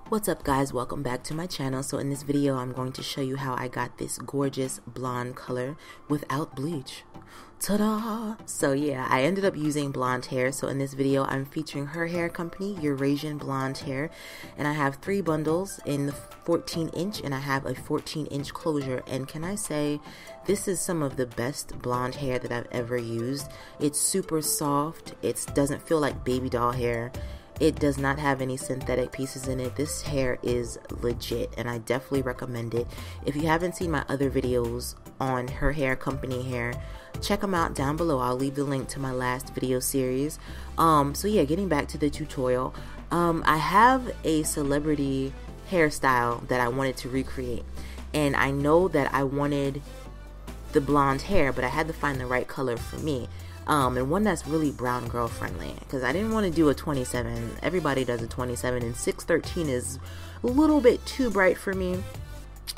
What's up guys, welcome back to my channel. So in this video I'm going to show you how I got this gorgeous blonde color without bleach. Ta-da! So yeah, I ended up using blonde hair. So in this video I'm featuring her hair company, Eurasian Blonde Hair, and I have 3 bundles in the 14-inch and I have a 14-inch closure. And can I say, this is some of the best blonde hair that I've ever used. It's super soft, it doesn't feel like baby doll hair. It does not have any synthetic pieces in it. This hair is legit and I definitely recommend it. If you haven't seen my other videos on her hair company hair, check them out down below. I'll leave the link to my last video series. So yeah, getting back to the tutorial, I have a celebrity hairstyle that I wanted to recreate, and I know that I wanted the blonde hair, but I had to find the right color for me. And one that's really brown girl friendly, because I didn't want to do a 27. Everybody does a 27, and 613 is a little bit too bright for me.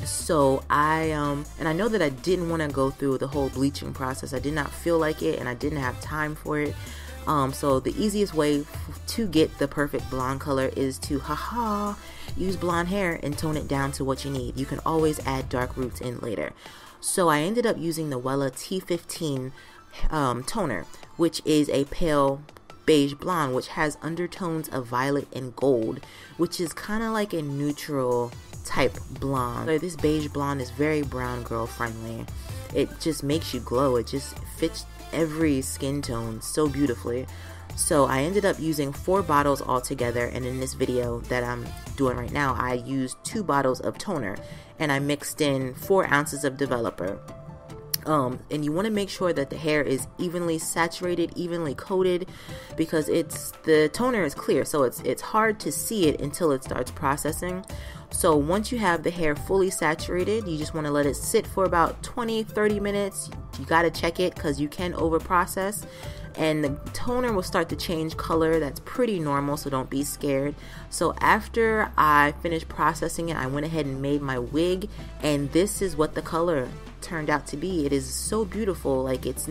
So and I know that I didn't want to go through the whole bleaching process. I did not feel like it, and I didn't have time for it. So the easiest way to get the perfect blonde color is to use blonde hair and tone it down to what you need. You can always add dark roots in later. So I ended up using the Wella T15 toner, which is a pale beige blonde, which has undertones of violet and gold, which is kind of like a neutral type blonde. So this beige blonde is very brown girl friendly. It just makes you glow. It just fits every skin tone so beautifully. So I ended up using 4 bottles altogether, and in this video that I'm doing right now, I used 2 bottles of toner and I mixed in 4 ounces of developer. And you want to make sure that the hair is evenly saturated, evenly coated, because the toner is clear, so it's hard to see it until it starts processing. So once you have the hair fully saturated, you just want to let it sit for about 20-30 minutes. You got to check it because you can over process, and the toner will start to change color. That's pretty normal, so don't be scared. So after I finished processing it, I went ahead and made my wig, and this is what the color turned out to be. It is so beautiful. Like, it's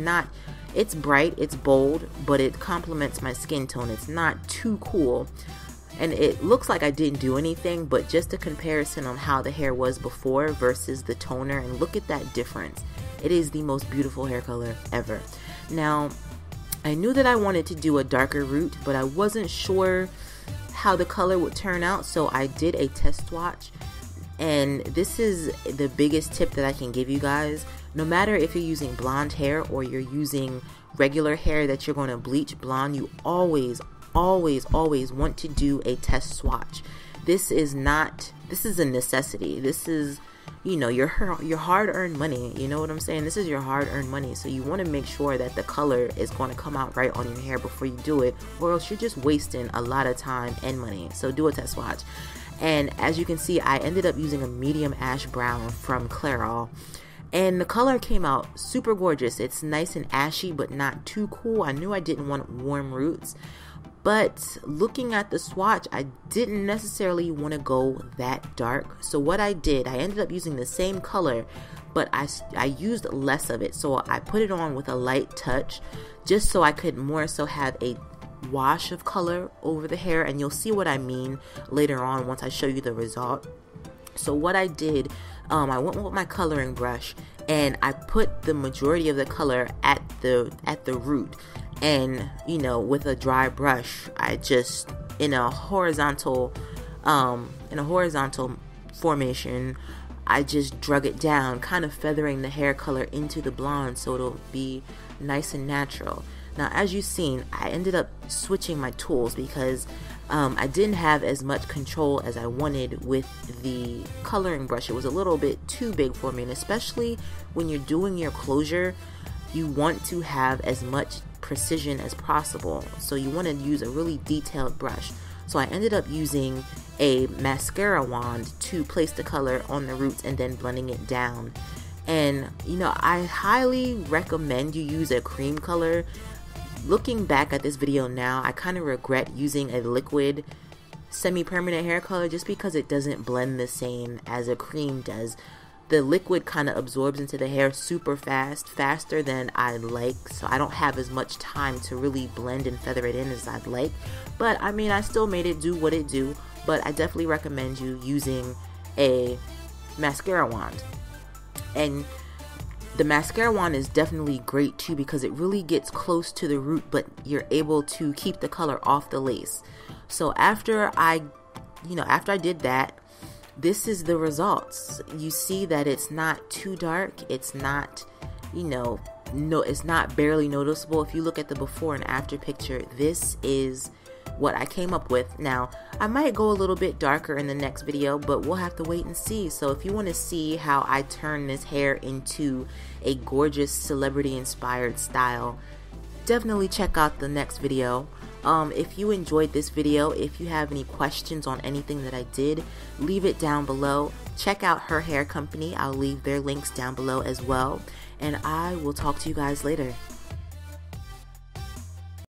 bright, it's bold, but it complements my skin tone. It's not too cool, and it looks like I didn't do anything, but just a comparison on how the hair was before versus the toner, and look at that difference. It is the most beautiful hair color ever. Now, I knew that I wanted to do a darker root, but I wasn't sure how the color would turn out, so I did a test swatch. And this is the biggest tip that I can give you guys. No matter if you're using blonde hair or you're using regular hair that you're going to bleach blonde, you always want to do a test swatch. This is a necessity. This is, you know, your hard-earned money. You know what I'm saying? This is your hard-earned money. So you want to make sure that the color is going to come out right on your hair before you do it, or else you're just wasting a lot of time and money. So do a test swatch. And as you can see, I ended up using a medium ash brown from Clairol, and the color came out super gorgeous. It's nice and ashy, but not too cool. I knew I didn't want warm roots, but looking at the swatch, I didn't necessarily want to go that dark. So what I did, I ended up using the same color, but I used less of it. So I put it on with a light touch, just so I could more so have a wash of color over the hair, and you'll see what I mean later on once I show you the result. So what I did, I went with my coloring brush and I put the majority of the color at the root, and you know, with a dry brush, I just in a horizontal formation, I just drug it down, kind of feathering the hair color into the blonde so it'll be nice and natural. Now, as you've seen, I ended up switching my tools because I didn't have as much control as I wanted with the coloring brush. It was a little bit too big for me, and especially when you're doing your closure, you want to have as much precision as possible. So you want to use a really detailed brush. So I ended up using a mascara wand to place the color on the roots and then blending it down. And you know, I highly recommend you use a cream color. Looking back at this video now, I kind of regret using a liquid semi-permanent hair color just because it doesn't blend the same as a cream does. The liquid kind of absorbs into the hair super fast, faster than I like, so I don't have as much time to really blend and feather it in as I'd like. But I mean, I still made it do what it do. but I definitely recommend you using a mascara wand. And the mascara wand is definitely great too because it really gets close to the root, but you're able to keep the color off the lace. So after I did that, this is the results. You see that it's not too dark. It's not, it's not barely noticeable. If you look at the before and after picture, this is what I came up with. Now, I might go a little bit darker in the next video, but we'll have to wait and see. So if you want to see how I turn this hair into a gorgeous celebrity inspired style, definitely check out the next video. If you enjoyed this video, if you have any questions on anything that I did, leave it down below. Check out her hair company. I'll leave their links down below as well. And I will talk to you guys later.